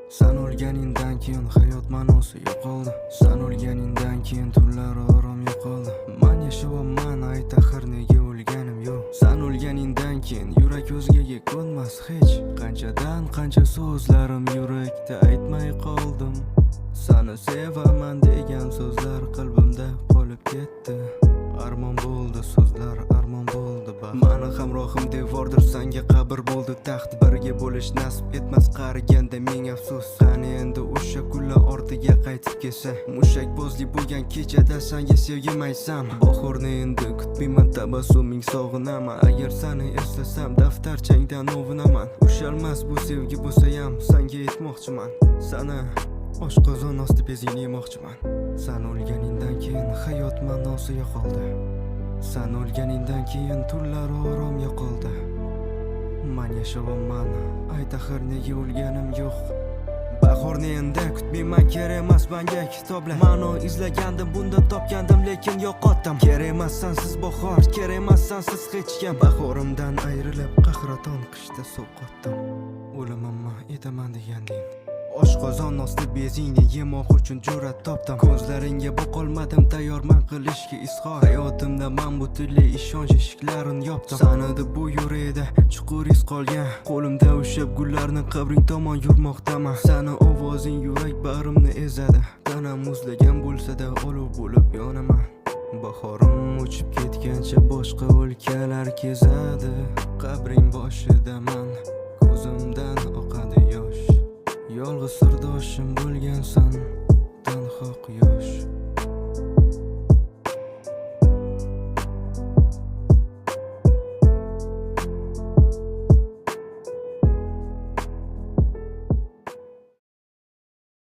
Sen o'lganingdan keyin hayot ma'nosi yo'qoldi. Sen o'lganingdan keyin tunlar orom yo'qoldi. Men yashayapman, ayt axir nega o'lganim yo'q. Sen o'lganingdan keyin yurak o'zgaga ko'nmas hech. Qanchadan qancha so'zlarim yurakda aytmay qoldim. Seni sevaman degan so'zlar qalbimda qolib ketdi. Armon bo'ldi so'zlar, armon bo'ldi baxt. Mani hamrohim devordir, senga qabr bo'ldi taxt. Birga bo'lish nasib etmas qariganda menga afsus. Qani endi o'sha kunlar ortiga qaytib kelsa, mushakbozlik bo'lgan kechada senga sevgim aytsam. Bahorni endi kutmayman, tabassuming sog'inaman. Agar seni eslasam daftarchangdan ovinaman. Ushalmas bu sevgi bo'lsa ham senga aytmoqchiman. Seni oshqozon osti bezingni yemoqchiman. Sen o'lganingdan keyin hayot ma'nosi yo'qoldi. Sen o'lganingdan keyin tunlar orom yo'qoldi. Men yashayapman, ayt axir nega o'lganim yo'q. Bahorni endi kutmayman, kerak emas menga kitoblar. Ma'no izlagandim, bunda topgandim, lekin yo'qotdim. Kerak emas sensiz bahor, kerak emas sensiz hech kim. Bahorimdan ayrilib qahraton qishda sovqotdim. O'limimni etaman deganding. Oshqozon osti bezingni yemoq uchun jur'at topdim. Ko'zlaringga boqolmadim, tayyorman qilishga izhor. Hayotimda men butunlay ishonch eshiklarini yopdim. Sanida bu yurakda chuqur iz qolgan. Qo'limda ushlab gullarni qabring tomon yurmoqdaman. Seni ovozing yurak bag'rimni ezadi. Tanam muzlagan bo'lsa-da olov bo'lib yonaman. Bahorim uchib ketgancha boshqa o'lkalar kezadi. Qabring boshida men, ko'zimdan oqadi yosh. Yolg'iz sirdoshim bo'lgansan, tanho quyosh.